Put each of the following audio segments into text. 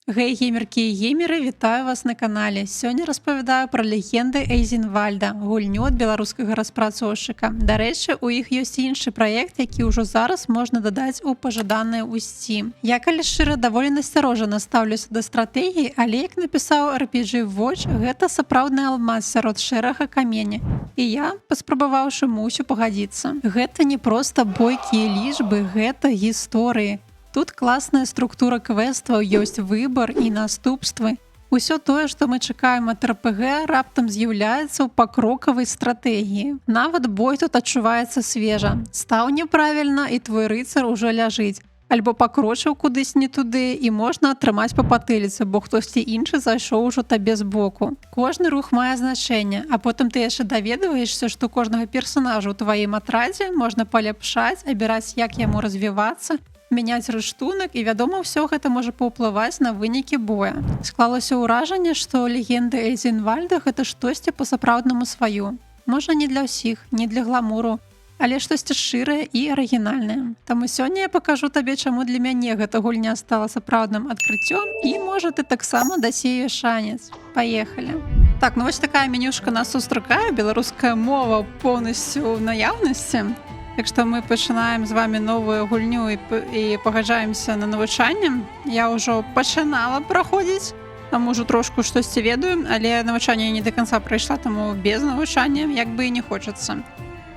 Гей, геймеркі і геймеры, вітаю вас на канале. Сёння распавядаю пра легенды Эйзенвальда, гульню ад беларускага распрацоўшчыка. Дарэчы, у іх ёсць іншы праект, які ўжо зараз можна дадаць у пажаданае ў Steam. Я, калі шчыра, даволі насцярожана стаўлюся да стратэгіі, але як напісаў RPG Watch, гэта сапраўдны алмаз сярод шэрага каменя. І я, паспрабаваўшы, мусю пагадзіцца. Гэта не проста бойкія лічбы, гэта гісторыі. Тут класная структура квестаў, ёсць выбар і наступствы. Усё тое, што мы чакаем ад РПГ, раптам з'яўляецца ў пакрокавай стратэгіі. Нават бой тут адчуваецца свежа. Стаў няправільна, і твой рыцар ужо ляжыць. Альбо пакрочыў кудысь не туды, і можна атрымаць па патыліцы, бо хтосьці іншы зайшоў ужо табе збоку. Кожны рух мае значэнне, а потым ты яшчэ даведваешся, што кожнага персанажа ў тваім атрадзе можна паляпшаць, абіраць, як яму развівацца, мяняць рыштунак, і, вядома, ўсё гэта можа паўплываць на вынікі боя. Склалася ўражанне, што легенды Эйзенвальда гэта штосьці па-сапраўднаму сваю. Можа, не для ўсіх, не для гламуру, але штосьці шчырае і арыгінальнае. Таму сёння я пакажу табе, чаму для мяне гэта гульня стала сапраўдным адкрыццём, і, можа, ты таксама дасееш шанец. Паехалі. Так, ну вось такая менюшка нас сустракае, беларуская мова поўнасцю ў наяўнасці. Так што мы пачынаем з вами новую гульню і пагаджаемся на навучанне. Я ўжо пачынала праходзіць, там ужо трошку штосьці ведаю, але навучанне не да канца прайшла, таму без навучання як бы і не хочацца.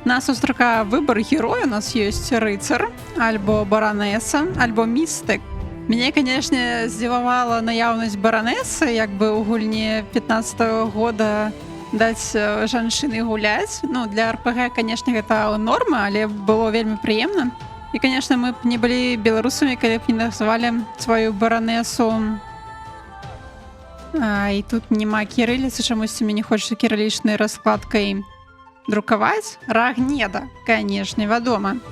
Нас сустракае выбар героя, у нас ёсць рыцар, альбо баранеса, альбо містык. Мяне, канешне, здзівавала наяўнасць баранесы, як бы ў гульні 15-го года даць жанчыны гуляць. Ну, для РПГ, канешне, гэта норма, але было вельмі прыемна. І, канешне, мы б не былі беларусамі, калі б не назвалі сваю баранесу. І тут няма кірыліцы, чамусьці мне не хочацца кірылічнай раскладкай друкаваць. Рагнеда, канешне, вядома.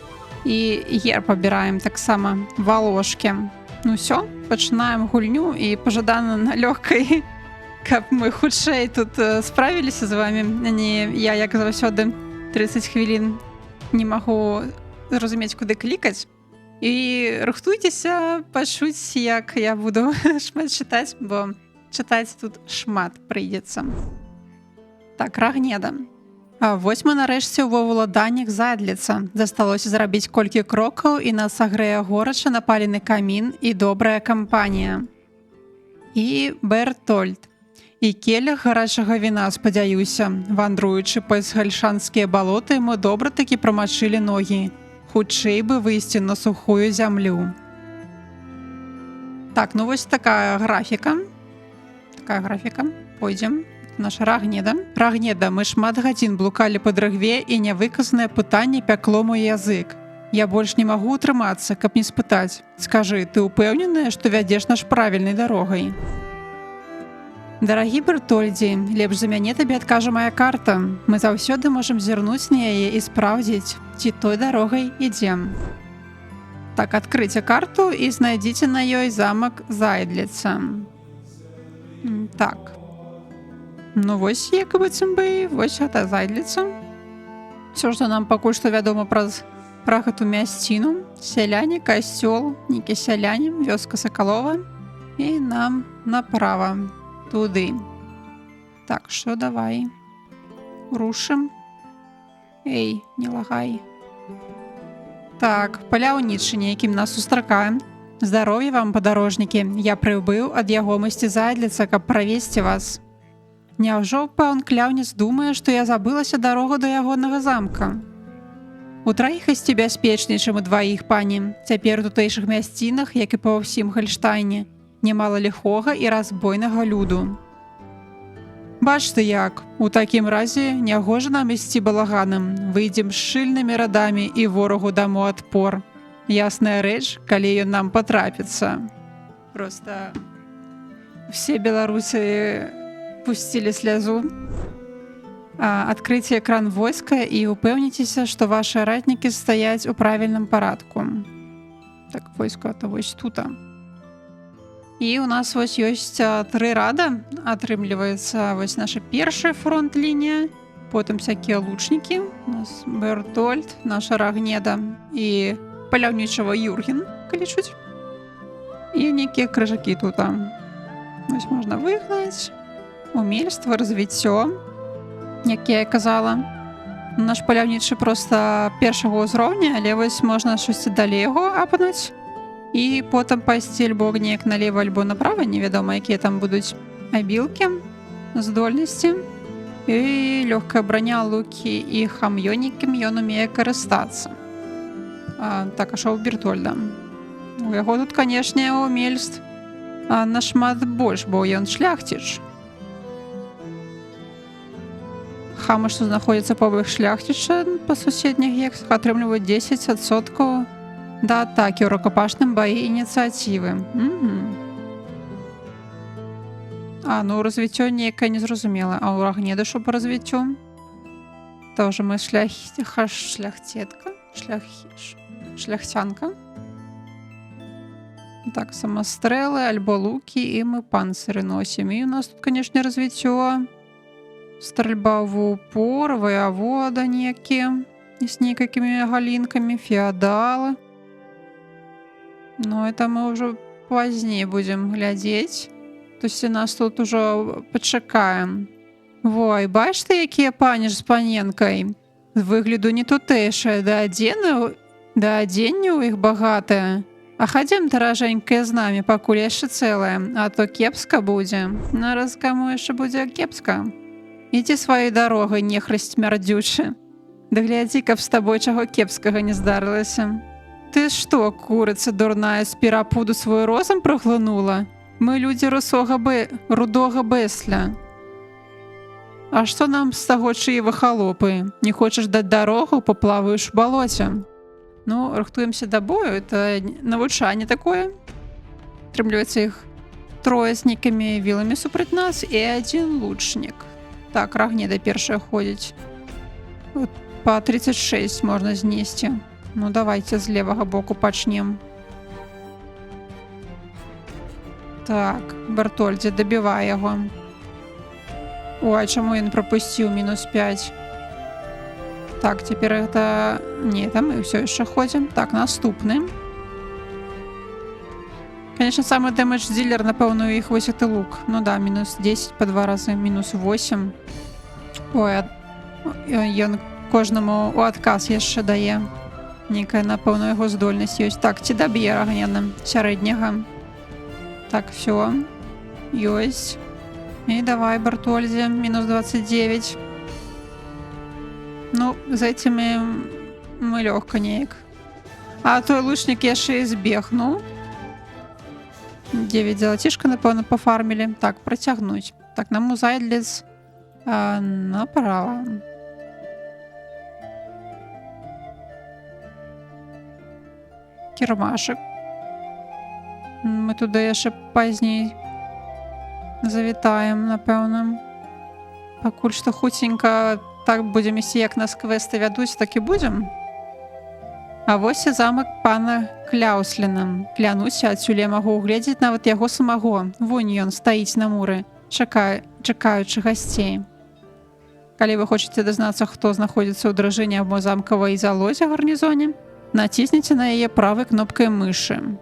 І герб абіраем таксама валошкі. Ну ўсё, пачынаем гульню і пажадана на лёгкай, каб мы хутчэй тут справіліся з вами. Я, як заўсёды, 30 хвілін не магу зразумець, куды клікаць. І рыхтуйцеся пачуць, як я буду шмат чытаць, бо чытаць тут шмат прыйдзецца. Так, Рагнеда. Вось мы нарэшце ва ўладаннях Зайдліца. Засталося зрабіць колькі крокаў, і нас сагрэе горача напалены камін і добрая кампанія. І Бертольд. І келях гарачага віна, спадзяюся. Вандруючы праз гальшанскія балоты, мы добра такі прамачылі ногі. Хутчэй бы выйсці на сухую зямлю. Так, ну вось такая графіка. Пойдзем. Наша Рагнеда. Рагнеда, мы шмат гадзін блукалі па дрыгве, і нявыказанае пытанне пякло мой язык. Я больш не магу утрымацца, каб не спытаць. Скажы, ты ўпэўненая, што вядзеш наш правільнай дарогай? Дарагі Бертольдзі, лепш за мяне табе адкажа моя карта. Мы заўсёды можам зірнуць на яе і спраўдзіць, ці той дарогай ідзем. Так, адкрыйце карту і знайдзіце на ёй замак Зайдліца. Так. Ну вось, як быццам бы, вось гэта Зайдліца. Всё, што нам пакуль што вядома пра гэту мясціну. Сяляне, касцёл, нейкі сяляне, вёска Сакалова. І нам направа. Туды. Так, що давай. Рушым. Эй, не лагай. Так, паляўнічанне, якім нас сустракаем. Здароўя вам, падарожнікі. Я прыбыў ад ягомасці Зайдліца, каб правесці вас. Няўжо пан кляўнец думае, што я забылася дарогу да ягонага замка? У траіх ісці бяспечней, чым у дваіх, пані. Цяпер у тутэйшых мясцінах, як і па ўсім Гальштайне, нямала ліхога і разбойнага люду. Бачце як, у такім разе нягожа нам ісці балаганам. Выйдзем шчыльнымі радамі і ворагу даму адпор. Ясная рэч, калі ён нам патрапіцца. Просто все беларусы пусцілі слязу. Адкрыйце экран войска і упэўніцеся, што ваши ратнікі стаяць у правільным парадку. Так, войска, то вось тута. І у нас вось ёсць 3 рада. Атрымліваецца вось наша першая фронт-лінія, потым всякія лучнікі. У нас Бертольд, наша Рагнеда і паляўнічага Юрген, калі чуць. І нейкія крыжакі тут. Ось можна вигнаць. Умельства, развіццё, як я і казала. Наш паляўнічы проста першага ўзроўня, але вось можна штосьці далей яго апнуць і потым пайсці альбо неяк налева, альбо направа, невядома, якія там будуць абілкі, здольнасці. І лёгкая броня, лукі і хам'ёнікам ён умее карыстацца. Так, а што ў Бертольда? У яго тут, канешне, умельств нашмат больш, бо ён шляхціч. Хамы, што знаходзяцца побач шляхціча па суседніх гексах, атрымліваюць 10% да атакі ў рукапашным баі ініцыятывы. Ну развіццё нейкае незразумела. А ў Рагнеда што па развіццю? Тоже мы шляхцетка, шляхцянка. Так, самастрэлы, альбо лукі, і мы панцыры носім. І у нас тут, канешне, развіццё. Стральба в упор, воевода некие с некими галинками, феодалы. Но это мы уже позднее будем глядеть. То есть нас тут уже почекаем. Вой, бачите, якія пані з паненкой? Выгляду не тутэйшае, да адзенне ў іх багатае. А хадзім, даражэнькая, з намі, пакуль яшчэ цэлая, а то кепска будзе. Нараз каму яшчэ будзе кепска. Ідзі сваёй дарогай, нехрысць мярдзючы. Да глядзі, каб з табой чаго кепскага не здарылася. Ты што, курыца дурная, з перапуду свой розум праглынула? Мы людзі рудога бэсля. А што нам з таго чыевы халопы? Не хочаш даць дарогу, паплаваеш у балоце. Ну, рыхтуемся да бою, это навучанне такое. Атрымліваецца іх трое з нейкімі віламі супраць нас і адзін лучнік. Так, Рагнеда першая ходзіць. Па 36 можна знесці. Ну, давайте з левага боку пачнем. Так, Бертольдзе, дабівай яго. Ой, чаму ён прапусціў -5? Так, цяпер гэта... Не, там мы ўсё яшчэ ходзім. Так, наступны. Конечно, самый дэмэдж дилер, напэўна, у іх вось гэты лук. Ну да, -10 па 2 разы, -8. Ой, ён кожнаму у адказ яшчэ дае. Нейкая, напэўна, яго здольнасць ёсць. Так, ці даб'е Рагнеда сярэдняга? Так, все. Ёсць. І давай, Бертольдзе, -29. Ну, з этими мы лёгка неяк. А той лучнік яшчэ і збег, ну. 9 золотишка, напэўна, пофармілі. Так, працягнуць. Так, нам Узайдліц направо. Кірмашык. Мы туды яшчэ пазней завітаем, напэўна. Пакуль што хуценька так будзем ісці, як нас квесты вядуць, так і будзем. А вось і замак пана Кляусліна. Клянуся, адсюль я магу угледзець нават яго самого. Вунь ён стаіць на муры, чакаючы гасцей. Калі вы хочаце дазнацца, хто знаходзіцца ў дражыне або замкавай залозе гарнізоне, націсніце на яе правай кнопкай мышы.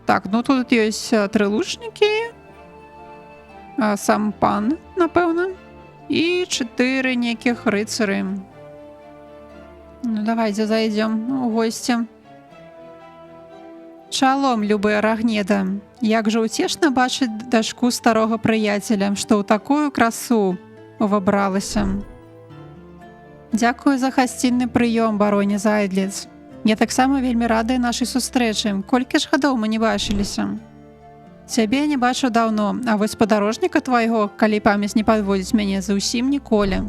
Так, ну тут ёсць 3 лучнікі, сам пан, напэўна, і 4 нейкіх рыцары. Ну, давайте зайдем у гости. Шалом, любая Рагнеда. Як жа уцешна бачыць дачку старога прыяцеля, што ў такую красу увабралася. Дзякую за гасцінны прыём, бароне Зайдліц. Я таксама вельмі радая нашай сустрэчы. Колькі ж гадоў мы не бачыліся? Цябе я не бачу даўно, а вось падарожніка твайго, калі памяць не падводзіць мяне, зусім ніколі.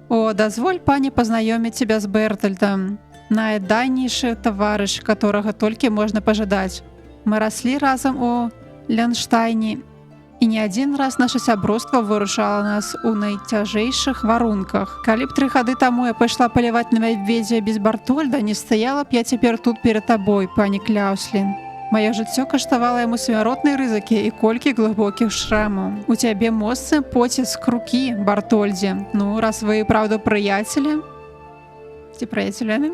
О, дазволь, пані, пазнаёміць цябе з Бертольдам. Найдайнейшы таварыш, которага толькі можна пажадаць. Мы раслі разам у Лянштайне, і не адзін раз наша сяброўства вырушала нас у найцяжэйшых варунках. Калі б 3 гады таму я пайшла паляваць на мядзведзя без Бертольда, не стаяла б я цяпер тут перад табой, пані Кляуслін. Маё жыццё каштавала яму смяротнай рызыкі і колькі глыбокіх шрамаў. У цябе моцны поціск рукі, Бертольдзе. Ну, раз вы, праўда, прыяцелі? Ці прыяцеляны?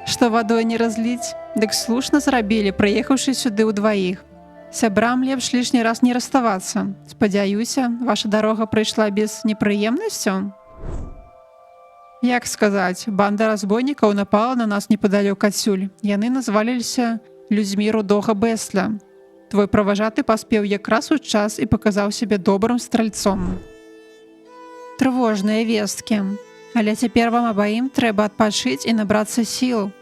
Што вадой не разліць? Дык слушна зрабілі, прыехаўшы сюды ўдваіх. Сябрам лепш лішні раз не расставацца. Спадзяюся, ваша дарога прыйшла без непрыемнасцяў? Як сказаць, банда разбойнікаў напала на нас непадалёк адсюль. Яны назваліліся людзьмі рудога Бэсля. Твой праважаты паспеў якраз у час і паказаў сябе добрым стральцом. Трывожныя весткі. Але цяпер вам абаім трэба адпачыць і набрацца сіл.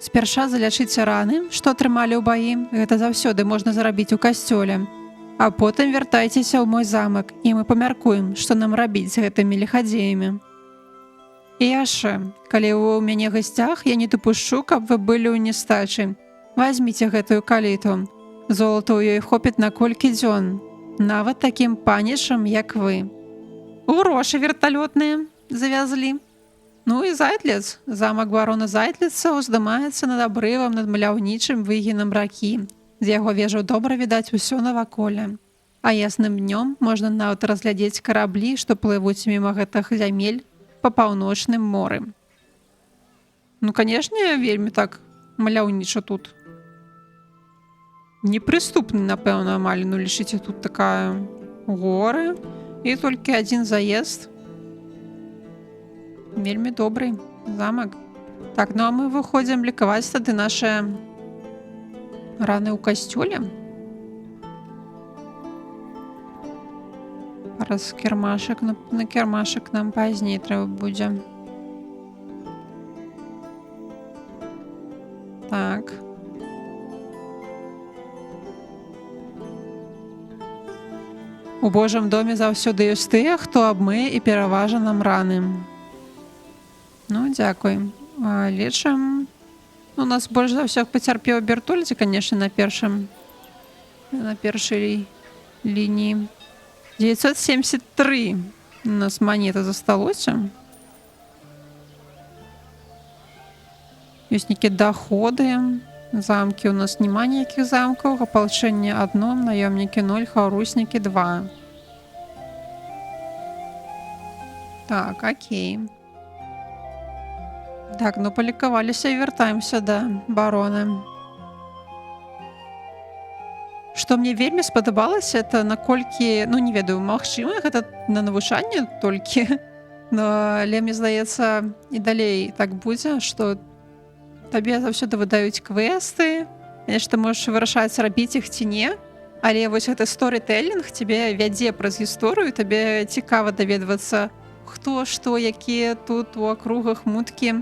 Спярша залячыце раны, што атрымалі ў баі, гэта заўсёды можна зарабіць у касцёле. А потым вяртайцеся ў мой замак, і мы памяркуем, што нам рабіць з гэтымі лихадзеямі. І яшчэ, калі вы ў мяне гасцях, я не дапушчу, каб вы былі ў нестачы. Вазьміце гэтую каліту. Золата ў ёй хопіць на колькі дзён. Нават такім панішам, як вы. Грошы верталётныя завязлі. Ну і Зайтлец. Замак барона Зайтліца уздымаецца над абрывам над маляўнічым выгінам ракі. З яго вежаў добра відаць усё наваколле. А ясным днём можна нават разглядзець караблі, што плывуць міма гэтых зямель па паўночным моры. Ну, канешне, вельмі так маляўніча тут. Непрыступны, напэўна, амаль. Ну, лічыце, тут такая горы і толькі адзін заезд. Вельмі добрый замак. Так, ну а мы выходзім лікаваць тады нашы раны ў касцёле. Раз кірмашак, на кірмашак нам пазней трэба будзе. Так. У Божым доме заўсёды ёсць тыя, хто абмые і пераважа нам раны. Ну, дзякуй. Лечым. У нас больш за ўсё пацярпеў Бертольдзе, канешне, на першай лініі. 973 у нас манета засталося. Ёсць нейкія даходы. Замкі у нас няма ніякіх замкаў. Апалчэнне 1, наёмнікі 0, хаўруснікі 2. Так, окей. Так, ну палікаваліся і вяртаемся да барона. Што мне вельмі спадабалася, это наколькі, ну не ведаю, магчыма, гэта на навучанне толькі, але мне здаецца, і далей так будзе, што табе заўсёды выдаюць квесты, нешта можаш вырашаць, рабіць іх ці не, але вось гэты сторытэлінг цябе вядзе праз гісторыю, табе цікава даведвацца, хто, што, якія тут у акругах муткі,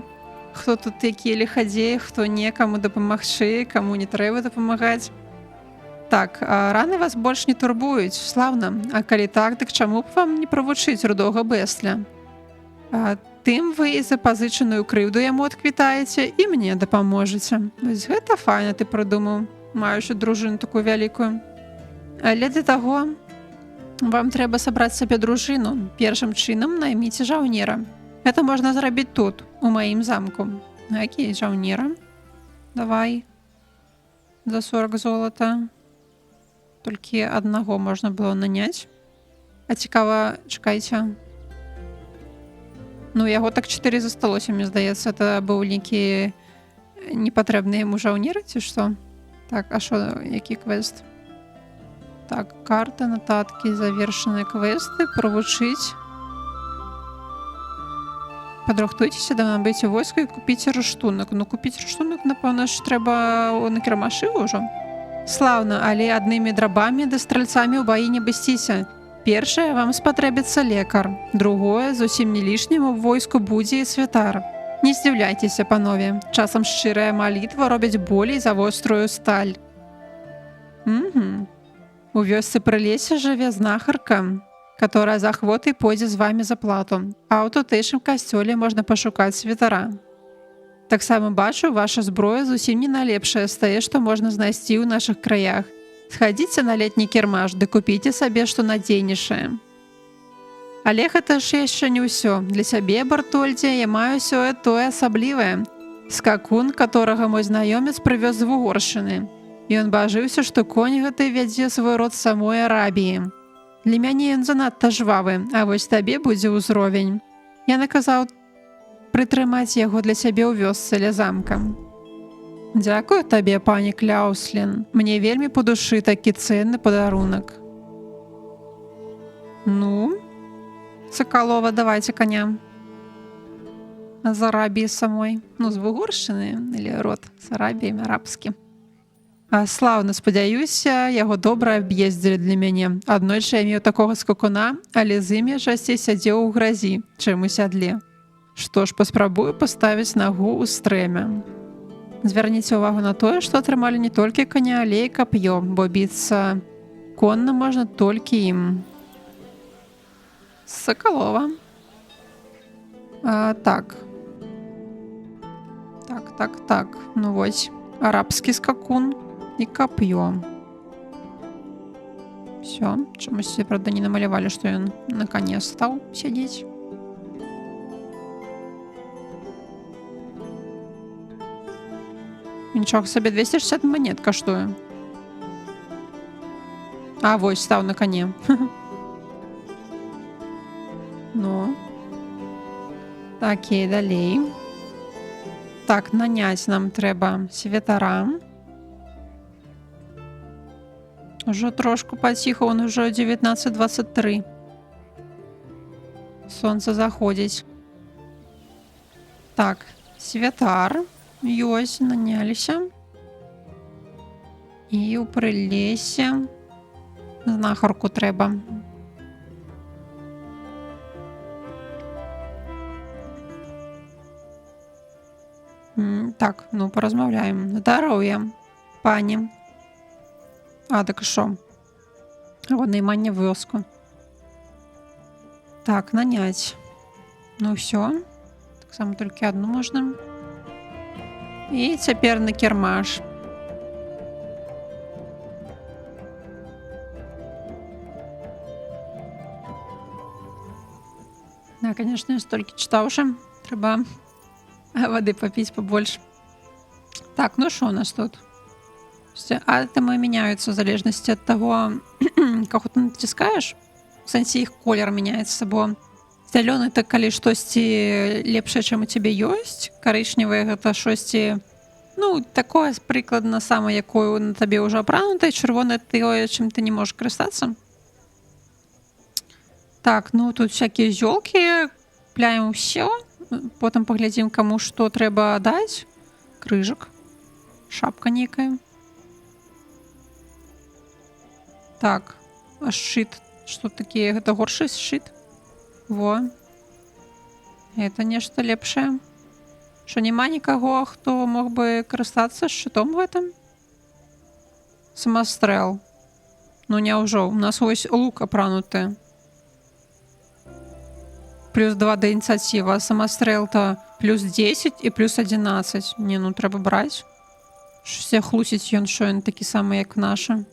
хто тут якія лихадзеі, хто не, каму дапамагчы, каму не трэба дапамагаць. Так, раны вас больш не турбуюць, слаўна. А калі так, дык чаму б вам не правучыць рудога Бэсля? Тым вы і за пазычаную крыўду яму адквітаеце і мне дапаможаце. Вось гэта файна ты прыдумаў, маючы дружыну такую вялікую. Але для таго вам трэба сабраць сабе дружыну. Першым чынам найміце жаўнера. Гэта можна зрабіць тут, у маім замку. Окей, жаўнера. Давай. За 40 золата. Толькі аднаго можна было наняць. А цікава, чакайце. Ну, яго так 4 засталося, мне здаецца. Это быў нейкі непатрэбны яму жаўнер, ці што? Так, а што, які квест? Так, карта, нататкі, завершаныя квесты, правучыць. Падрыхтуйцеся да набыць у войску і купіце рыштунак. Ну, купіць рыштунак, напэўна ж, трэба на кірмашы ўжо. Слаўна, але аднымі драбамі ды стральцамі ў баі не басціся. Першае, вам спатрэбіцца лекар. Другое, зусім не лішнім у войску будзе і святар. Не здзіўляйцеся, панове. Часам шчырая малітва робіць болей за вострую сталь. У вёсцы пры лесе жыве знахарка, которая за ахвотай пойдзе з вамі за плату. А ў тутэйшым касцёле можна пашукаць святара. Таксама бачу, ваша зброя зусім не найлепшая з тае, што можна знайсці ў нашых краях. Схадзіце на летні кірмаш, ды купіце сабе што надзейнейшае. Але гэта ж яшчэ не ўсё. Для сябе, Бартольдзе, я маю сёе-тое асаблівае. Скакун, которага мой знаёмец прывёз з Вугоршчыны. Ён бажыўся, што конь гэты вядзе свой род з самой Арабіі. Для мяне ён занадта жвавы, а вось табе будзе ўзровень. Я наказаў прытрымаць яго для сябе ў вёсцы ля замка. Дзякую табе, пані Кляуслін. Мне вельмі па душы такі ценны падарунак. Ну, Сакалова, давайте коня. З Арабії самой. Ну, з Вугорщини, или род з Арабії, арабскі. Слаўна, спадзяюся, яго добра аб'ездзілі для мяне. Аднойчы я меў такога скакуна, але з імі часцей сядзеў у гразі, чым у сядле. Што ж, паспрабую паставіць нагу ў стрэме. Звярніце ўвагу на тое, што атрымалі не толькі каня, але і кап'ё, бо біцца конна можна толькі ім. Сакалова. Так. Так. Ну вось, арабскі скакун і кап'ё. Всё, чамусьці, правда, не намалявалі, што ён на коне стаў сядзець. Нічога сабе, 260 монет каштуе. А, вось, стаў на коне. Ну. Так, і далей. Так, наняць нам трэба святара. Ужо трошку паціху, он ужо 19:23. Сонца заходзіць. Так, святар. Ёсць, наняліся. І ў прылесе знахарку трэба. Так, ну, паразмаўляем. Здароўя, пані. Так што? Наймання вёску. Так, наняць. Ну, ўсё. Таксама толькі адну можна. І цяпер на кірмаш. Да, конечно, я столькі чытаў уже. Трэба воды попить побольше. Так, ну что у нас тут? Атомы меняются в залежности от того, как ты натискаешь. В сенсе их колер меняется, бо зеленый это калі штосьці лепшае, чым у тебе ёсць. Карычневый это штосьці, ну, такое прыкладна самае, якое на табе ўжо апранутае. Чырвонае тое, чым ты не можешь карыстацца. Так, ну тут всякие зёлкі. Пляем ўсё. Потым паглядзім, каму што трэба даць. Крыжык. Шапка нейкая. Так, а шчыт. Што такі? Гэта горшы шчыт? Во. Это нешта лепшае. Што няма нікаго, хто мог бы карыстацца шчытом гэтым? Самастрэл. Ну няўжо, у нас вось лук апрануты. Плюс 2 да ініцыятыва. Самастрэл-то плюс 10 і плюс 11. Не, ну трэба браць. Все хлусіць ён, що ён такі самы, як наша.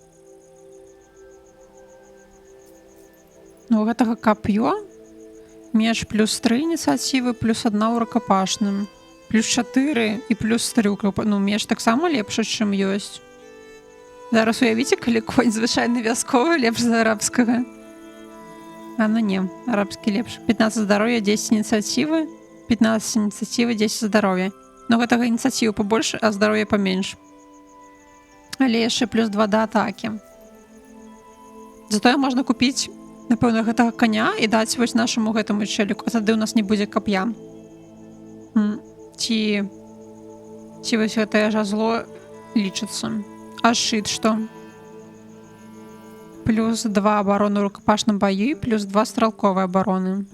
Ну, у гэтага кап'ё. Меч плюс 3 ініцыятывы, плюс 1 ў рукапашным. Плюс 4 і плюс 3 ў... Ну, меч таксама лепшы, чым ёсць. Зараз уявіце, калі конь звычайны вясковы лепш за арабскага. Ну не, арабскі лепш. 15 здароўя, 10 ініцыятывы. 15 ініцыятывы, 10 здароўя. Но гэтага ініцыятывы побольш, а здароўя поменш. Але яшчэ плюс 2 да атакі. Затое можна купіць, напэўна, гэтага коня і даць вось нашаму гэтаму чэліку. А тады у нас не будзе кап'я. Ці вось гэтае жазло лічыцца. А шчыт што? Плюс 2 абароны ў рукапашным баі, плюс 2 стралковай абароны.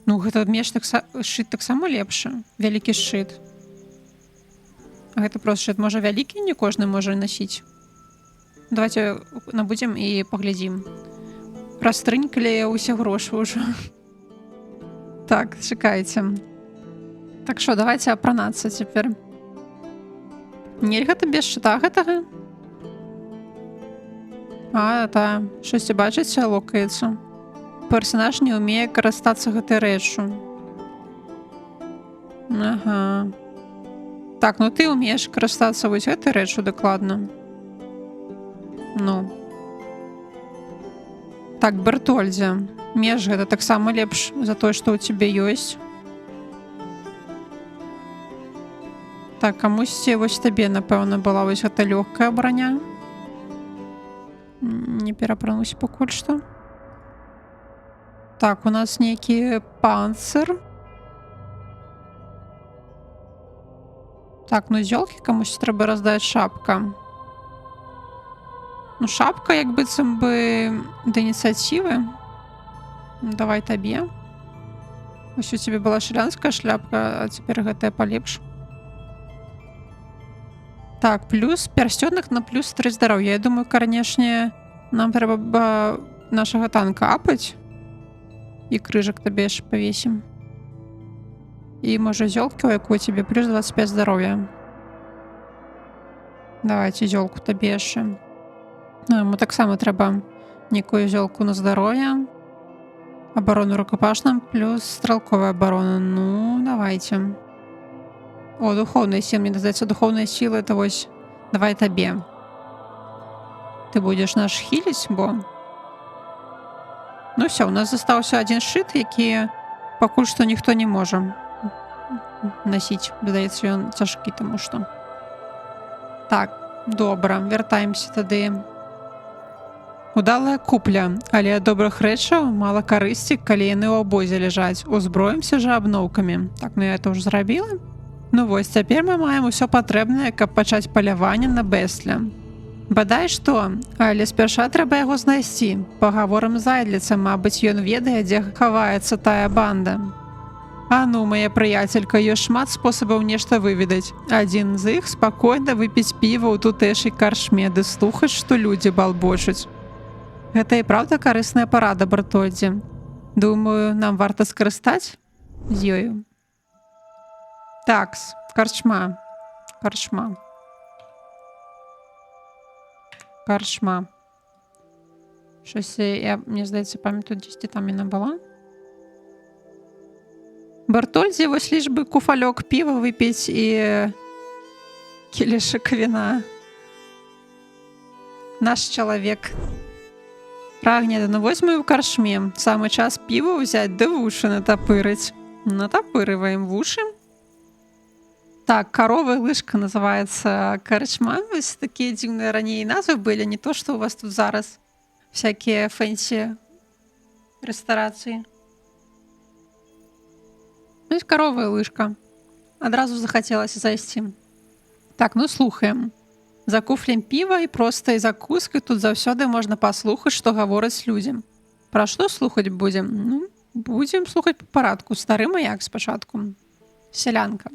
Ну, гэта меч шчыт таксама лепшы. Вялікі шчыт. А гэта просто шчыт. Можа, вялікі не кожны можа насіць. Давайте набудзем і паглядзім. Растрынькалі ўсе грошы ўжо. Так, чакайце. Так што, давайте апранацца цяпер. Нельга то без шчыта гэтага? Та, щось бачыце, локаецца. Персонаж не ўмее карыстацца гэтай рэччу. Ага. Так, ну ты ўмееш карыстацца вось гэтай рэччу дакладна. Ну. Так, Бертольдзе. Меч гэта таксама лепш за тое, што ў цябе ёсць. Так, камусьці вось табе, напэўна, была вось гэта лёгкая броня. Не перапранусь пакуль што. Так, у нас нейкі панцыр. Так, ну зёлкі камусь трэба раздаць шапка. Ну, шапка як быццам бы да ініцыятывы. Давай табе. Ось у цябе была шылянская шляпка, а цяпер гэтая палепш. Так, плюс пярсцёнак на плюс 3 здароўя. Я думаю, канешне, нам трэба нашага танка апаць. І крыжак табе яшчэ павесім. І, можа, зёлкі, у якой цябе плюс 25 здароўя. Давайце зёлку табе яшчэ. Ну, яму таксама трэба некую зёлку на здароўе. Абарону рукапашным плюс стралковая абарона. Ну, давайте. О, духовная сила. Мне здаецца, духовная сила это вось. Давай табе. Ты будешь наш хіліць, бо... Ну все, у нас застаўся один шыт, які пакуль што ніхто не можа насіць. Здаецца, ён цяжкі, таму што. Так, добра, вяртаемся тады. Удалая купля, але ад добрых рэчаў мала карысці, калі яны ў абозе ляжаць. Узброімся жа абноўкамі. Так, ну я это ўжо зрабіла. Ну вось, цяпер мы маем усё патрэбнае, каб пачаць паляванне на бэсля. Бадай што, але спярша трэба яго знайсці. Пагаворым з айдліцам, мабыць, ён ведае, дзе хаваецца тая банда. А ну, мая прыяцелька, ёсць шмат спосабаў нешта выведаць. Адзін з іх спакойна выпіць піва ў тутэйшай карчме ды слухаць, што людзі балбочуць. Гэта і праўда карысная парада, Бартольдзе. Думаю, нам варта скарыстаць з ёю. Такс, карчма. Карчма. Карчма. Щось я, мне здається, пам'ятаю, десь там яна была. Бартольдзе, вось лишь бы куфалёк піва выпіць і кілішак віна. Наш чалавек. Прагне, ну вось мы ў карчме. Самы час піва ўзяць, да вушы натапырыць. Натапырываем вушы. Так, карова лыжка называется карчма. Вось такія дзіўныя раней назвы былі, не то, што у вас тут зараз всякія фэнсі рэстарацыі. Вось карова і лыжка. Адразу захацелася зайсці. Так, ну слухаем. За куфлем піва і простай закускай тут заўсёды можна паслухаць, што гавораць людзям. Пра што слухаць будзем? Ну, будзем слухаць па парадку. Стары маяк спачатку. Сялянка.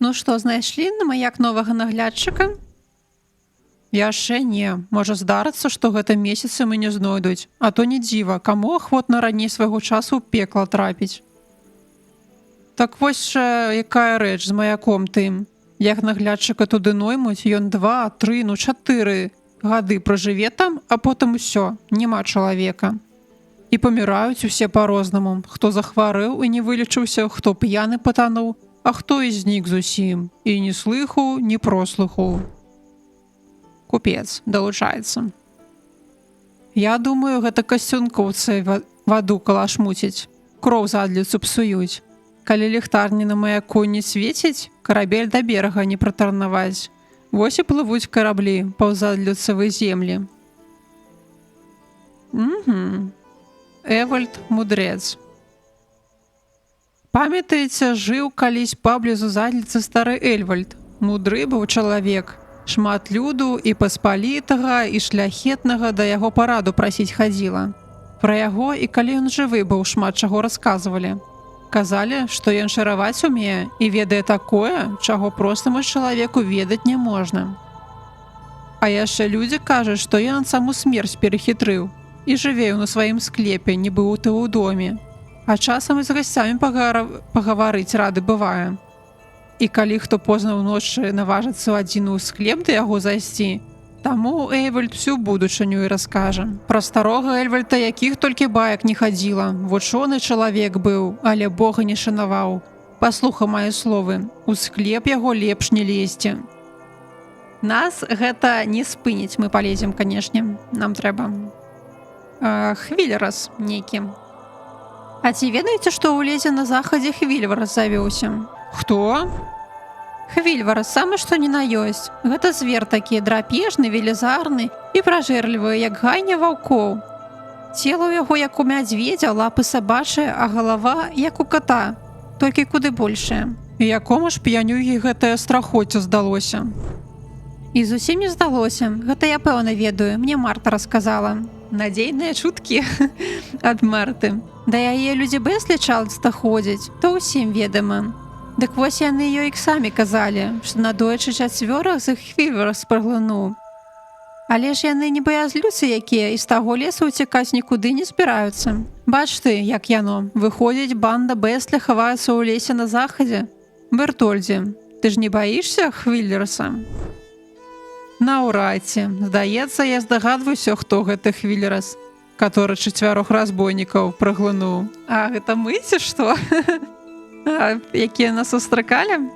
Ну што, знайшлі на маяк новага наглядчыка? Яшчэ не. Можа здарыцца, што гэта месяцы мы не знойдуць. А то не дзіва, каму ахвотна раней свайго часу ў пекла трапіць. Так вось жа якая рэч з маяком тым. Як наглядчыка туды ноймуць, ён 2, 3, ну 4 гады пражыве там, а потым усё, няма чалавека. І паміраюць усе па-рознаму. Хто захварэў і не вылечыўся, хто п'яны патануў, а хто і знік зусім. І ні слыху, ні прослуху. Купец далучаецца. Я думаю, гэта касцюнкоўцы ваду калашмуцяць. Кроў з адліцу псуюць. Калі ліхтарні на маяку не свеціць, карабель да берага не пратарнаваць. Вось і плывуць караблі паўзадлюцавай землі. Эвальд мудрец. Памятаеце, жыў калісь паблізу задліцы стары Эльвальд. Мудры быў чалавек. Шмат люду і паспалітага, і шляхетнага да яго параду прасіць хадзіла. Пра яго і калі ён жывы быў, шмат чаго расказвалі. Казалі, што ён шараваць умее і ведае такое, чаго простаму чалавеку ведаць не можна. А яшчэ людзі кажуць, што ён саму смерць перахітрыў і жыве на сваім склепе, не быў ты ў доме. А часам і з гасцямі пагаварыць рады бывае. І калі хто позна ўночы наважыцца ў адзін склеп да яго зайсці, таму Эйвальд всю будучыню і раскажа. Пра старога Эльвальда якіх толькі баек не хадзіла. Вучоны чалавек быў, але Бога не шанаваў. Паслуха мае словы, у склеп яго лепш не лезьце. Нас гэта не спыніць, мы палезем, канешне. Нам трэба. Хвілерас нейкі. А ці ведаеце, што ў лезе на захадзе Хвілерас завёўся? Хто? Хвільвар самы што ні на ёсць. Гэта звер такі драпежны, велізарны і пражэрлівы, як гайня ваўкоў. Цела ў яго як у мядзведзя, лапы сабачыя, а галава як у кота, толькі куды большая. І якому ж п'янюгі гэтае страхоцце здалося? І зусім не здалося. Гэта я пэўна ведаю, мне Марта расказала. Надзейныя чуткі ад Марты. Да яе людзі бэзлічалста ходзяць, то ўсім ведама. Дык вось яны ёй самі казалі, што надоечы чацвёрах з іх Хвільвар спраглынуў. Але ж яны не баязлюцы якія, і з таго лесу ўцякаць нікуды не збіраюцца. Бач ты, як яно, выходзіць банда бэзля хаваецца ў лесе на захадзе. Бертольдзе, ты ж не баішся Хвіллерса? Наўрад ці. Здаецца, я здагадваюся, хто гэты Хвіллерс, который 4 разбойнікаў праглынуў. А гэта мы ці што? Якія нас сустракалі?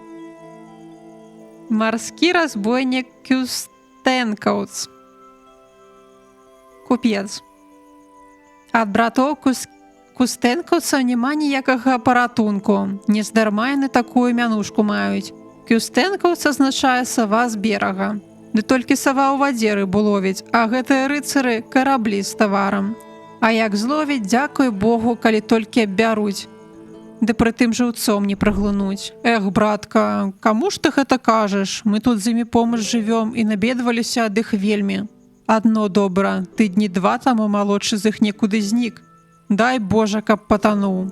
Марскі разбойнік Кюстэнкаўц. Купец. Ад братоў Кустэнкаўца няма ніякага паратунку. Нездарма яны такую мянушку маюць. Кюстэнкаўц азначае сава з берага. Ды толькі сава ў вадзе рыбу ловіць, а гэтыя рыцары караблі з таварам. А як зловіць, дзякуй Богу, калі толькі бяруць. Ды прытым жыўцом не праглынуць. Эх, братка, каму ж ты гэта кажаш? Мы тут з імі помач жывём і наведваліся ад іх вельмі. Адно добра, тыдні 2 таму малодшы з іх некуды знік. Дай Божа, каб патануў.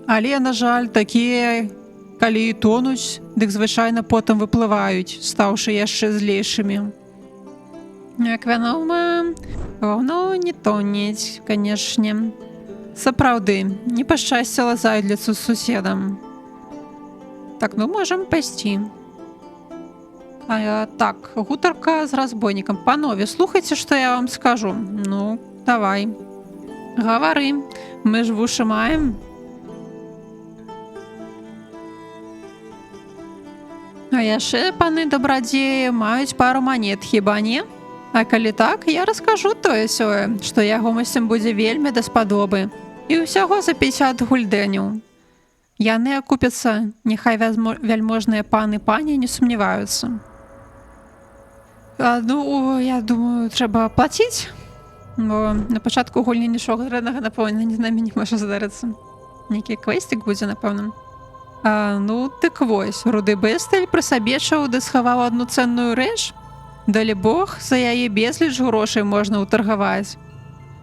Але, на жаль, такія, калі і тонуць, дык звычайна потым выплываюць, стаўшы яшчэ злейшымі. Як вядома, воўно не тонець, канешне. Сапраўды, не пашчасціла зайдліцу з суседам. Так, ну можам пайсці. Так, гутарка з разбойнікам. Панове, слухайце, што я вам скажу. Ну, давай. Гавары, мы ж вушы маем. А яшчэ паны дабрадзеі маюць пару манет, хіба не? А калі так, я раскажу тое-сёе, што ягомасцям будзе вельмі даспадобы. І ўсяго за 50 гульдэняў. Яны акупяцца, няхай вяльможныя паны пані не сумняваюцца. Ну, я думаю, трэба плаціць, бо на пачатку гульні нічога дрэннага, напэўна, з намі не можа здарыцца. Нейкі квестик будзе, напэўна. Ну, дык вось, руды бэстэль прысабечыў ды схаваў адну цэнную рэч. Далі Бог, за яе безліч грошай можна ўтаргаваць.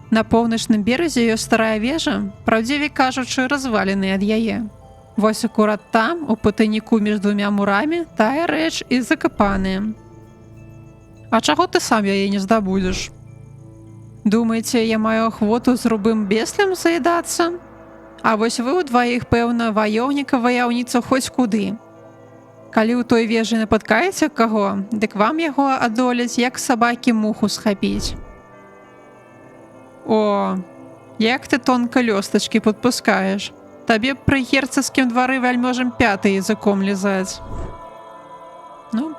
На поўначным беразе ёсць старая вежа, праўдзівей кажучы, развалены ад яе. Вось акурат там, у патайніку між 2 мурамі, тая рэч і закапаная. А чаго ты сам яе не здабудзеш? Думаеце, я маю ахвоту з рубым беслем заедацца? А вось вы ўдваіх, пэўна, ваёўніка-ваяўніца хоць куды. Калі ў той вежы напаткаеце каго, дык вам яго адолець, як сабакі муху схапіць. О, як ты тонка лёстачкі падпускаеш. Табе пры герцагскім двары вяльможам 5 языком лізаць. Ну,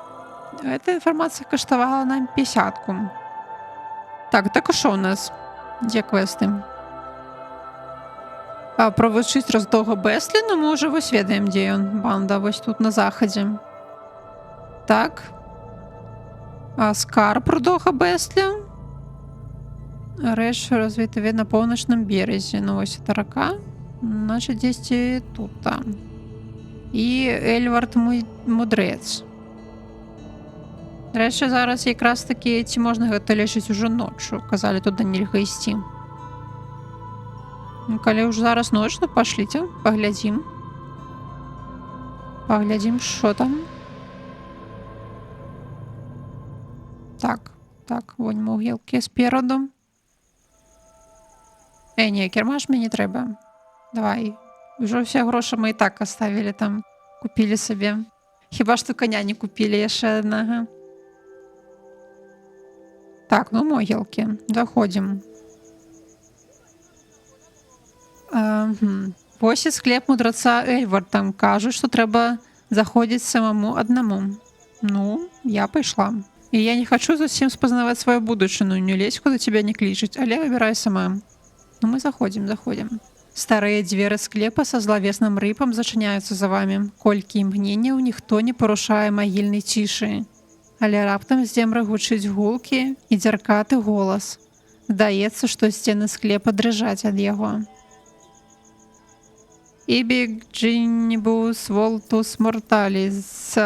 эта інфармацыя каштавала нам 50-ку. Так што ў нас? Дзе квесты? Пра вучыць раздога Бэслі, ну мы ўжо вось ведаем, дзе ён. Банда вось тут на захадзе. Так. А скарб рудога Бэсля? Рэч развітаве на поўначным беразе. Ну вось это рака. Значит, дзесьці тут там. І Эльвард мудрэц. Рэчы зараз якраз такі, ці можна гэта лечыць ужо ноччу. Казалі, туды нельга ісці. Ну, калі ўжо зараз ноч, то пашліце, паглядзім. Паглядзім, што там. Так, вон могілкі спераду. Не, кірмаш мне не трэба. Давай. Ужо ўсе грошы мы і так аставілі там. Купілі сабе. Хіба што коня не купілі яшчэ аднага. Так, ну могілкі. Заходзім. Вось і склеп мудраца Эльварда. Кажуць, што трэба заходзіць самому аднаму. Ну, я пайшла. І я не хачу зусім спазнаваць сваю будучыну. Не лезь, куды цябе не клічаць, але выбірай сама. Ну, мы заходзім. Старые дзверы склепа со зловесным рыпом зачыняюцца за вами. Колькі імгненняў ніхто не парушае магільнай цішы. Але раптам з цемры гучыць гулкі і дзяркаты голас. Здаецца, што сцены склепа дрыжаць ад яго. Ібік джинібус волтус морталіс.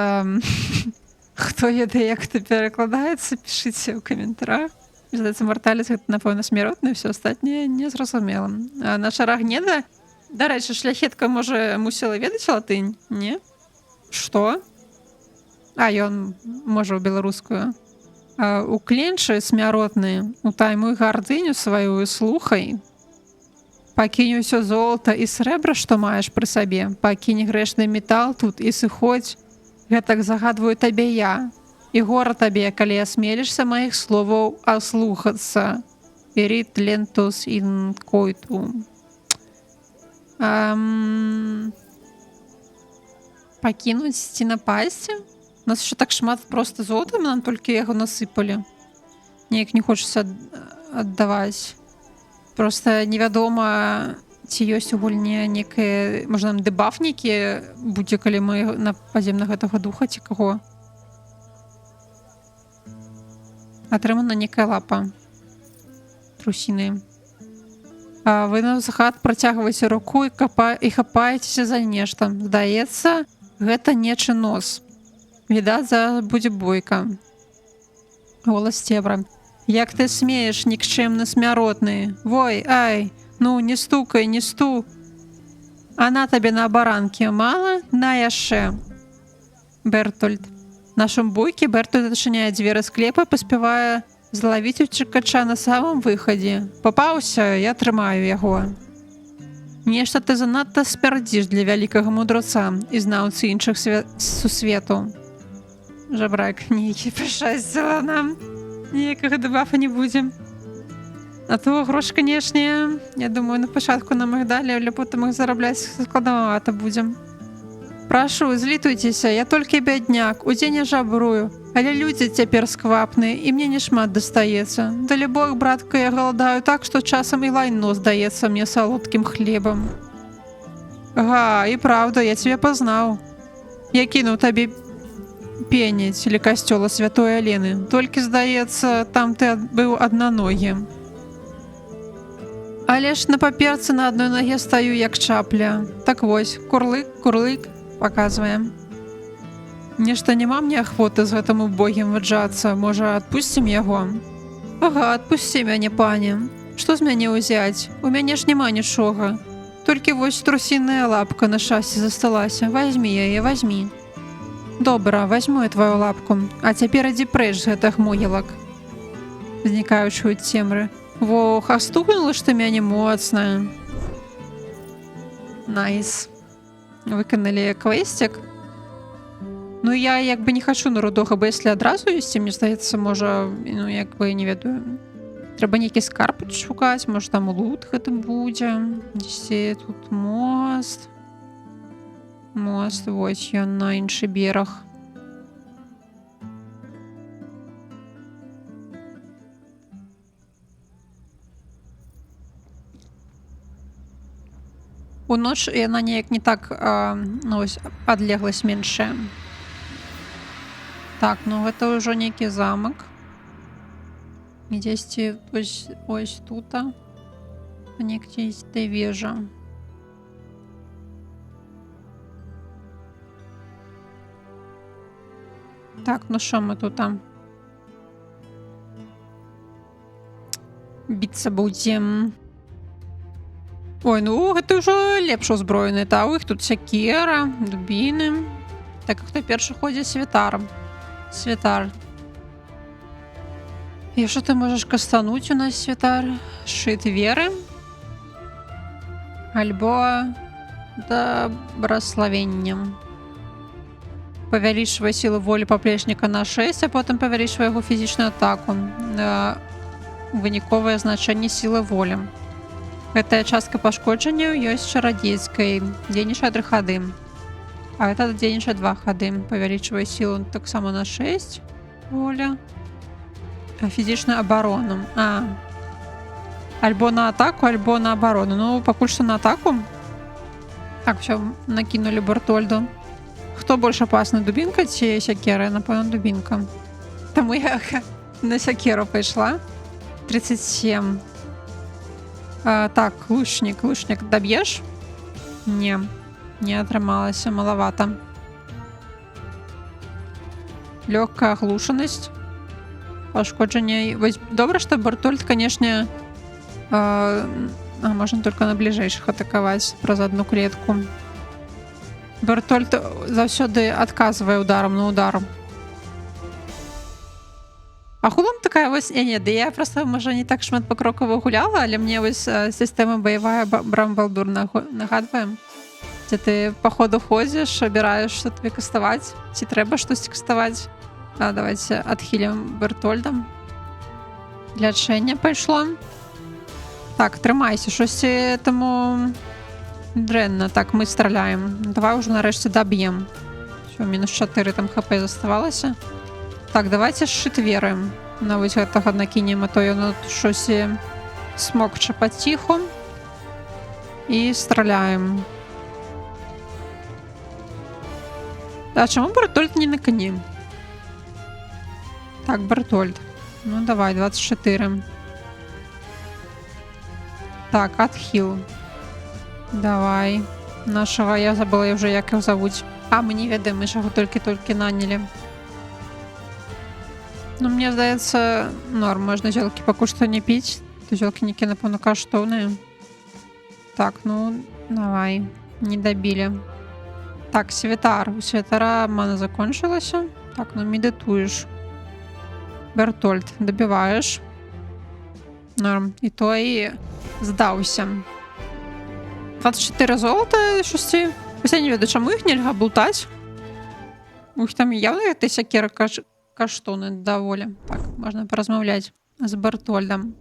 Хто ведае, як это перакладаецца, пішыце ў каментарах. Здаецца, морталіс гэта, напэўна, смяротны, все астатняе незразумела. А наша Рагнеда, дарэчы, шляхетка, можа, мусіла ведаць латынь, не? Што? А ён можа ў беларускую. У кленчы смяротны, утаймуй гардыню сваю і слухай. Пакінь усё золата і срэбра, што маеш пры сабе. Пакінь грэшны метал тут і сыходзь. Гэтак загадваю табе я. І гора табе, калі асмелішся маіх словаў аслухацца. Ерит лентус ін койту. Пакінуць ці напасці? У нас ще так шмат просто золота, нам толькі яго насыпалі. Неяк не хочацца аддаваць. Просто невядома, ці ёсць у гульні некае, можа, нам дэбаф нейкі будзе, калі мы нападзем на гэтага духа, ці каго. Атрымана некая лапа. Трусіны. Вы на захад працягваеце руку і хапаецеся за нешта. Здаецца, гэта нечы нос. Відаць, зараз будзе бойка. Голас цебра. Як ты смееш, нікчэмны смяротны? Вой, ай, ну, не стукай, не сту. А на табе на баранкі мала? На яшчэ. Бертольд. На шум бойкі Бертольд адчыняе дзверы склепа, паспявае злавіць уцекача на самым выхадзе. Папаўся, я трымаю яго. Нешта ты занадта спярдзіш для вялікага мудраца і знаўцы іншых сусвету. Жабрак нейкі пашасціла нам. Ніякага дэбафа не будзе. А то грош, канешне, я думаю, на пачатку нам іх далі, але потым іх зарабляць складанавата будзем. Прашу, злітуйцеся, я толькі бядняк, удзень я жабрую, але людзі цяпер сквапныя, і мне не шмат дастаецца. Далі Бог, братка, я галадаю так, што часам і лайно здаецца мне салодкім хлебам. Га, і праўда, я цябе пазнаў. Я кінуў табе пеняць ля касцёла святой Алены. Толькі, здаецца, там ты быў аднаногі. Але ж на паперцы на адной наге стаю, як чапля. Так вось, курлык, курлык, паказваем. Нешта няма мне ахвоты з гэтым убогім выджацца. Можа, адпусцім яго? Ага, адпусці мяне, пане. Што з мяне ўзяць? У мяне ж няма нічога. Толькі вось трусіная лапка на шасці засталася. Вазьмі яе, вазьмі. Добра, возьму я твою лапку, а цяпер ідзі прэч з гэтых могілак. Знікаючы ў цемры. Вох, а стукнула ж ты мяне моцна. Найс. Выканалі квестик. Ну, я як бы не хачу на рудога, бо если адразу ісці, мне здаецца, можа, ну, як бы, не ведаю. Трэба нейкі скарб шукаць, можа, там лут гэты будзе. Дзесьці тут мост. Мост, вось ён на іншы бераг. У ноч яна неяк не так, ну, ось, адлегласць меншая. Так, ну, гэта ўжо нейкі замак. Дзесьці ось тута. Нейкі ёсць вежа. Так, ну що ми тут там? Біцца будзем. Ой, ну гэта ўжо лепш узброены. Та у іх тут сякера, дубіны. Так, хто першы ходзіць? Святар. Святар. І що ти можеш кастануть у нас, святар? Шит веры. Альбо добраславеннем. Павялічвае сілу волі паплечніка на 6, а потым павялічвае яго фізічную атаку. Выніковае значэнне сілы волі. Гэтая частка пашкоджанняў ёсць чарадзейскай. Дзейнічае 3 хады. А гэта дзейнічае 2 хады. Павялічвае сілу таксама на 6 воля. А фізічную абарону. Альбо на атаку, альбо на оборону. Ну, пакуль што на атаку. Так, все, накинули Бертольду. Хто больш опасны, дубінка ці сякера? Напэўна, дубінка. Таму я на сякеру пайшла. 37. Так, лучнік, даб'еш? Не атрымалася, малавата. Лёгкая аглушанасць. Пашкоджанне. Добра, што Бертольд, канешне, можна только на бліжэйшых атакаваць праз одну клетку. Бертольд заўсёды адказвае ударом на удар. А хулам такая вось... Я просто, можа, не так шмат пакрокава гуляла, але мне вось сістэма баявая Брамблдур нагадвае. Дзе ты па ходу ходзіш, абіраеш, што тобі каставаць, ці трэба штосьці каставаць. Давайте адхілім Бертольдам. Лячэнне пайшло. Так, трымайся, шосьці таму дрэнна. Так, мы страляем. Давай уже нарэшце даб'ем. Всё, мінус 4 там хп заставалася. Так, давайте шытвераем. На вось гэтага накінем, а то ён шосьці смокча паціху. І страляем. А чаму Бертольд не на коні? Так, Бертольд. Ну, давай, 24. Так, адхіл. Давай. Нашего, я забыла уже, як його зовуть. А, мы не ведаем, мы ж його толькі наняли. Ну, мне здаецца, норм, можна зёлкі пакуль што не піць. То зёлкі некі, напэўна, каштоўныя. Так, ну, давай. Не дабілі. Так, Святар. У Святара мана закончылася. Так, ну, медытуеш. Бертольд, добіваеш. Норм. І той здаўся. 24 золота, шості. Ось я не ведаю, чаму іх нельга блутаць. Ух, там явно гэтай сякера каштоўны даволі. Так, можна паразмаўляць з Бертольдам.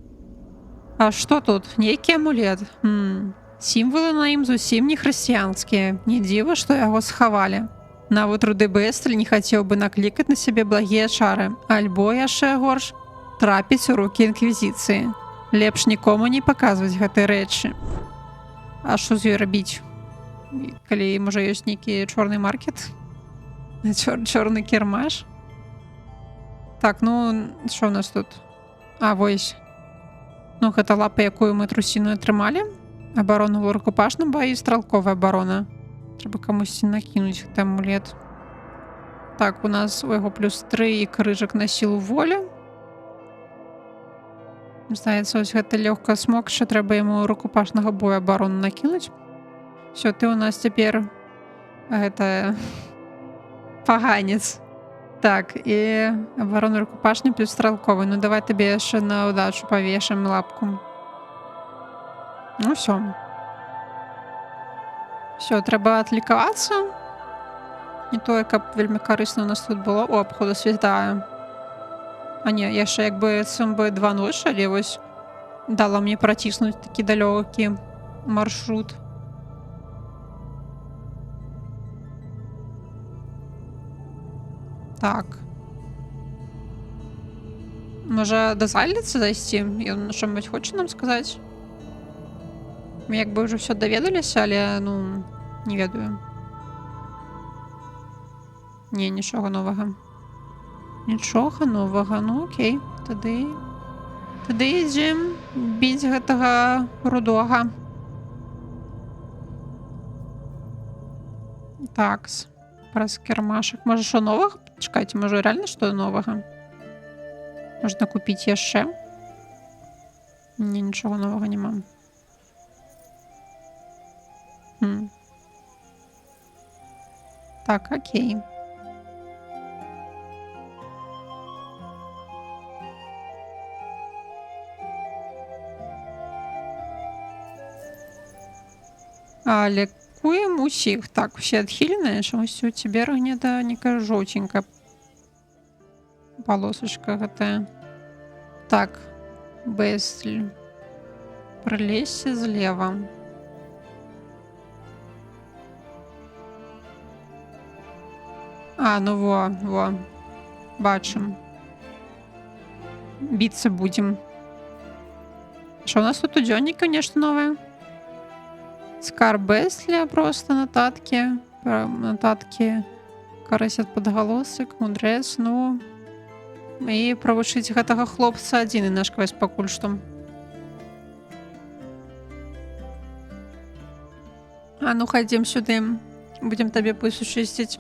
А што тут? Нейкі амулет. Сімвалы на ім зусім не хрысціянскія. Не дзіва, што яго схавалі. Нават руды Бэстраль не хацеў бы наклікаць на сябе благія чары. Альбо яшчэ горш трапіць у рукі інквізіцыі. Лепш нікому не паказваць гэтай рэчы. А што з ёй рабіць? Калі, можа, ёсць нейкі чорны маркет? Чорны кірмаш? Так, ну, що ў нас тут? А, вось. Ну, гэта лапа, якую мы трусіну атрымалі. Абарона ў рукапашным баі, стралковая абарона. Трэба камусьці накінуць гэты амулет. Так, у нас у яго плюс 3 і крыжак на сілу волі. Здаецца, ось гэта лёгка смокча, трэба яму рукапашнага бою абарону накінуць. Всё, ты у нас цяпер гэта паганец. Так, і абарона рукапашны плюс стралковы. Ну, давай табе яшчэ на удачу павешам лапку. Ну, всё. Всё, трэба адлікавацца. Не тое, каб вельмі карысна у нас тут было. О, походу, святая. А не, яшчэ як бы сам бы 2-0, але вось дала мне праціснуць такі далёкі маршрут. Так. Можа, да Зайліцы зайсці? Ён што-небудзь хоча нам сказаць? Мы як бы ўжо ўсё даведаліся, але, ну, не ведаю. Не, нічога новага. Нічога новага, ну окей. Тады ідзем біць гэтага рудога. Такс. Праз кірмашак. Можа, што новага? Чакайце, можа, рэальна што новага? Можна купіць яшчэ? Не, нічога новага няма. Так, окей. Лікуем усіх. Так, усе адхіленыя, чамусь у цябе гнеда некая жоўценькая полосачка гэтая. Так, Бэстраль. Прылезьце злева. А, ну во. Бачым. Біцца будзем. Что у нас тут удённики нечто новое? Скарбесля, просто нотатки. Нотатки. Карась ад падгалосак, мудрэц, ну. І правучыць гэтага хлопца адзіны наш квест пакуль што. А ну хадзім сюды. Будзем табе пысу чысціць.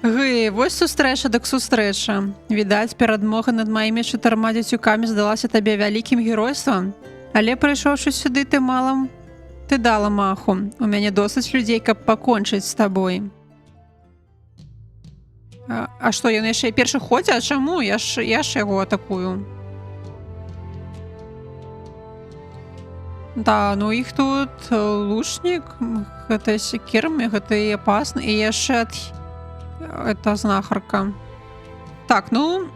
Гы, вось сустрэча дык сустрэча. Відаць, перадмога над маімі 4 дзецюкамі здалася табе вялікім геройствам. Але прыйшоўшы сюды, ты дала маху. У мяне досыць людзей, каб пакончыць з табой. А што, ён яшчэ і першы ходзе? А чаму? Я ж яго атакую. Да, ну іх тут лучнік, гэта секірмі, гэта і апасна, і яшчэ это знахарка. Так, ну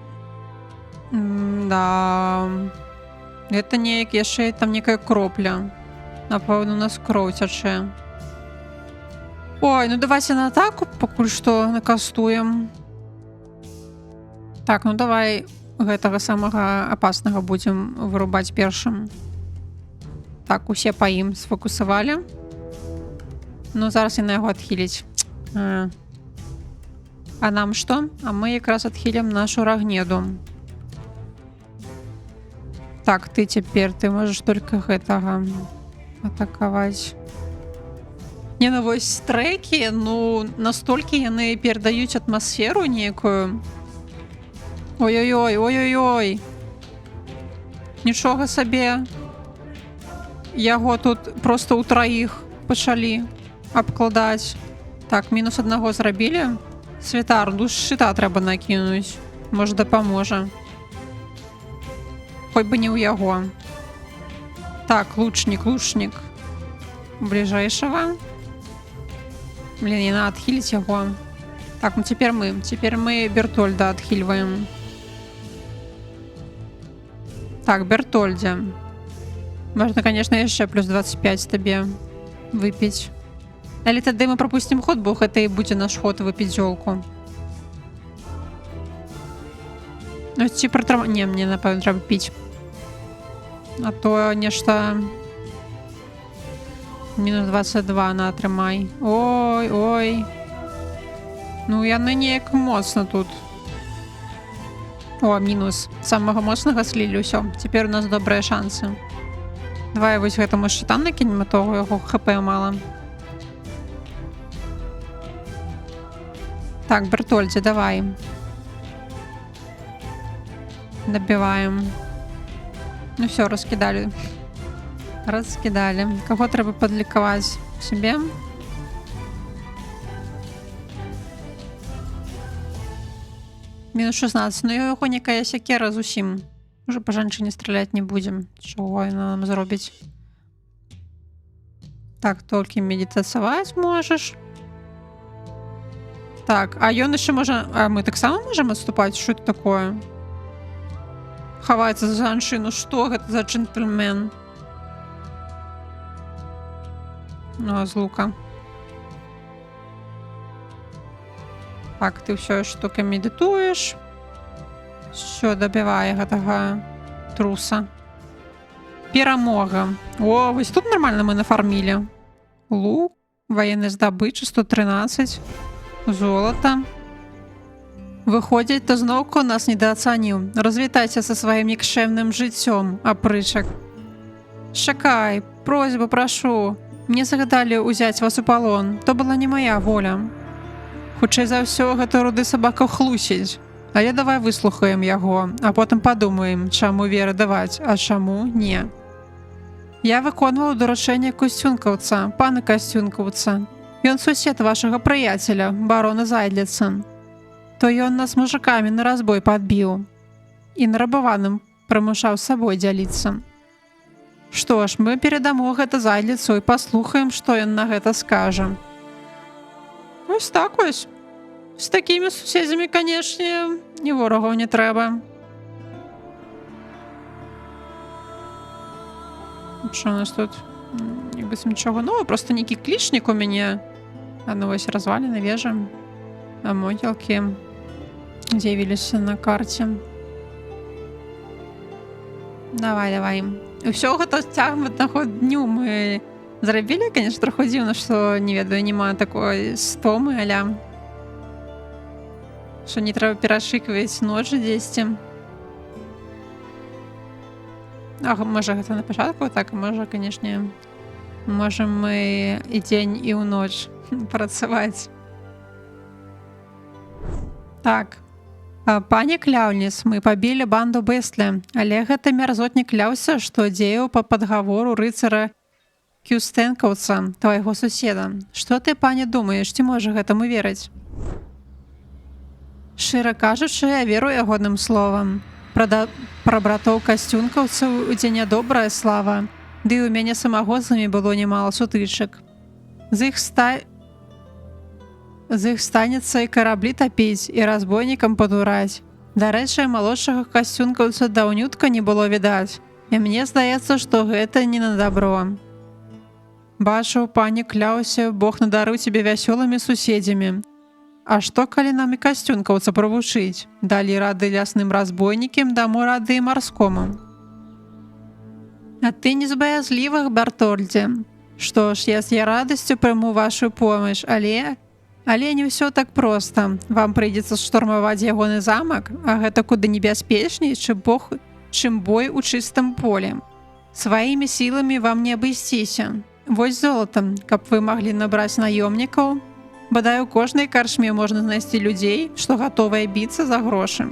да, гэта неяк яшчэ там некая кропля. Напэўна, у нас кроў цячэ. Ой, ну давайся на атаку пакуль што накастуем. Так, ну давай гэтага самага апаснага будзем вырубаць першым. Так, усе па ім сфокусавалі. Ну, зараз яна яго адхіліць. А нам што? А мы якраз адхілім нашу рагнеду. Так, ты цяпер, ты можаш толькі гэтага атакаваць. Не, ну вось стрэкі, ну, настолькі яны перадаюць атмасферу некую. Ой-ой-ой, ой-ой-ой. Нічога сабе. Яго тут просто ў траіх пачалі абкладаць. Так, мінус аднаго зрабілі. Святар, ну шчыта трэба накінуць. Можа, дапаможа. Хоць бы не ў яго. Так, лучнік. Бліжэйшага. Блін, яна адхіліць яго. Так, ну цяпер мы Бертольда адхільваем. Так, Бертольде. Можна, конечно, яшчэ плюс 25 табе выпіць. Але тады мы прапусцім ход, бо гэта і будзе наш ход выпіць зёлку. Ну, ці пратрама... Не, мне, напэўна, трэба піць. А то нешта... Мінус 22 на атрымай. Ой. Ну, яны неяк моцна тут. О, мінус. Самага моцнага слілі ўсё. Цяпер у нас добрыя шансы. Давай вось гэтаму шчытам накінем, а то яго хп мала. Так, Бертольдзе, давай. Добіваем. Ну все, раскидали. Каго трэба падлікаваць? Себе? Мінус 16. Ну яго некая сякера зусім. Уже по жанчыне страляць не будзем. Чого яна нам зробіць? Так, толькі медитацаваць можаш. Так, а ён яшчэ можа... А мы таксама можам адступаць? Што это такое? Хаваецца за жанчыну. Што гэта за джентльмен? Ну, з лука. Так, ты ўсё штука медитуеш. Що дабівае гэтага труса. Перамога. О, вось тут нормально мы нафармілі. Лук, военная здабыча, 113. Золото. Выходзіць, то зноўку нас недаацаніў. Развітайся са сваім нікчэмным жыццём, апрычак. Чакай, просьбу прашу. Мне загадалі ўзяць вас у палон. То была не мая воля. Хутчэй за ўсё, гэта руды сабака хлусіць. Але давай выслухаем яго, а потым падумаем, чаму веры даваць, а чаму не. Я выконваў даручэнне касцюнкаўца, пана касцюнкаўца. Ён сусед вашага прыяцеля, барона Зайдліца. То ён нас мужикамі на разбой падбіў. І нарабаваным прымушаў з сабой дзяліцца. Што ж, мы перадамо гэта Зайдліцу і паслухаем, што ён на гэта скажа. Вось так вось. З такімі суседзямі, канешне, і ворагаў не трэба. Що у нас тут? Нібыць нічога нового, просто нейкі клічнік у мяне. А ну вось разваліна вежа. А могілкі з'явіліся на карце. Давай. Усё гэта цягам аднаго дню мы зрабілі, конечно, троху дзіўна, што не ведаю, няма такой стомы аля што не трэба перашыкваць ночы дзесьці. Можа гэта на пачатку, так, можа, канешне, можам мы і дзень, і ў ноч працаваць. Так. Пане кляўніц, мы пабілі банду Бэсля, але гэты мярзотнік кляўся, што дзеяў па падгавору рыцара Кюстэнкаўца, твайго суседа. Што ты, пане, думаеш, ці можа гэтаму верыць? Шчыра кажучы, я веру ягоным словам. Пра братоў касцюнкаўцаў ідзе нядобрая слава, ды ў мяне самого з імі было немало сутычак. З іх станецца і караблі тапіць, і разбойнікам падураць. Дарэчы, малодшага касцюнкаўца даўнютка не было відаць, і мне здаецца, што гэта не на дабро. Бачу, пане кляўся, Бог надарыў цябе вясёлымі суседзямі. А што, калі нам і касцюнкаўца правучыць? Далі рады лясным разбойнікам, дамо рады і марскому. А ты не з баязлівых, Бартольдзе. Што ж, я з радасцю прыму вашу помощь, але не ўсё так проста. Вам прыйдзецца штурмаваць ягоны замак, а гэта куды небяспечней, чым бой у чыстым полі. Сваімі сіламі вам не абысціся. Вось золатам, каб вы маглі набраць наёмнікаў. Бадай у кожнай карчме можна знайсці людзей, што гатовыя біцца за грошы.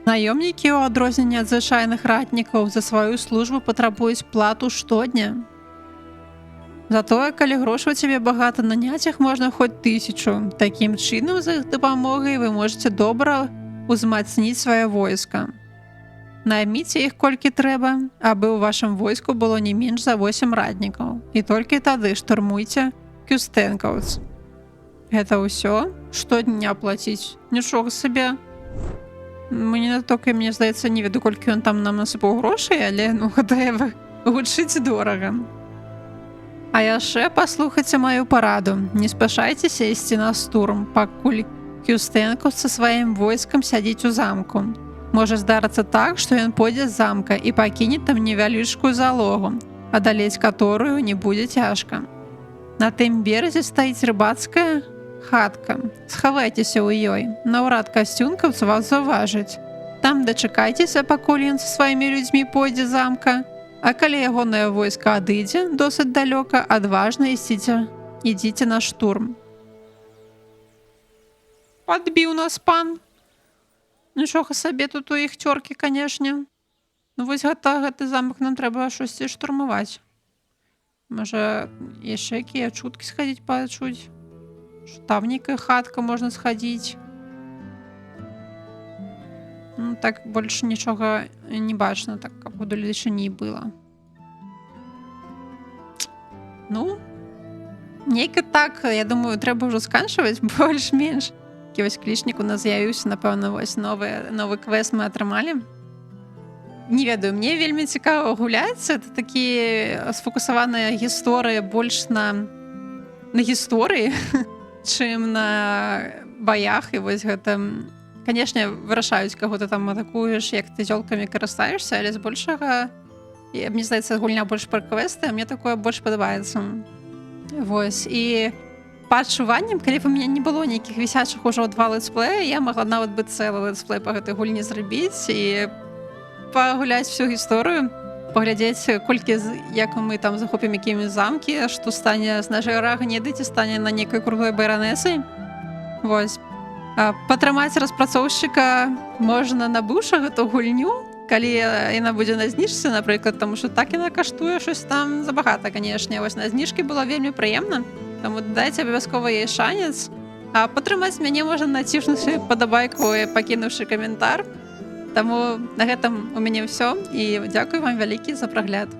Наёмнікі, у адрозненне ад звычайных ратнікаў, за сваю службу патрабуюць плату штодня. Затое, калі грошы ў цябе багата, наняць іх можна хоць 1000. Такім чынам, з іх дапамогай вы можаце добра ўзмацніць сваё войска. Найміце іх колькі трэба, абы ў вашым войску было не менш за 8 ратнікаў. І толькі тады штурмуйце Кюстэнкаўц. Гэта ўсё? Штодня плаціць? Нічога сабе. Мне здаецца, не веду, колькі ён там нам насыпаў грошай, але гэта гучыць дорага. А яшчэ паслухайце маю параду. Не спяшайцеся ісці на штурм, пакуль Кюстэнкаўц са сваім войскам сядзіць у замку. Можа здарыцца так, што ён пойдзе з замка і пакіне там невялічкую залогу, адалець каторую не будзе цяжка. На тым беразе стаіць рыбацкая хатка. Схавайцеся ў ёй. Наўрад касцюнкаўц вас заўважыць. Там дачакайцеся, пакуль ён са сваімі людзьмі пойдзе з замка. А калі ягонае войска адыдзе досыць далёка, адважна ідзіце на штурм. Падбіў нас пан. Нічога сабе, тут у іх цёркі, канешне. Вось гэты замак нам трэба штосьці штурмаваць. Можа, яшчэ якія чуткі схадзіць пачуць. Там нейкая хатка можна схадзіць. Так больш нічога не бачна, так каб удалечыні была. Нейка так, я думаю, трэба ўжо сканчваць больш-менш. Вось клічнік у нас з'явіўся, напэўна, вось новы квест мы атрымалі. Не ведаю, мне вельмі цікава гуляць. Это такі сфокусаваная гісторыя больш на гісторыі, чым на баях. І вось гэта, канешне, вырашаюць, каго ты там атакуеш, як ты зёлкамі карыстаешся, але збольшага, мне здаецца, гульня больш пра квесты, а мне такое больш падабаецца. Вось, і па адчуванням, калі б у мяне не было нейкіх вісячых ужо 2 летсплея, я магла нават бы цэлы летсплей па гэтай гульні зрабіць і пагуляць всю гісторыю, паглядзець, колькі, як мы там захопім якімі замкі, што стане з нашай рагні, ці стане на нейкай крутой байранесай. Вось. Патрымаць распрацоўшчыка можна, набыўшы гэту гульню, калі яна будзе на зніжцы, напрыклад, таму што так яна каштуе щось там забагата, канешне. Вось на зніжкі было вельмі прыемна. Таму дайце абавязкова ёй шанец. А падтрымаць мяне можна, націснуўшы падабайку і пакінуўшы каментар. Таму на гэтым у мяне ўсё. І дзякую вам вялікі за прагляд.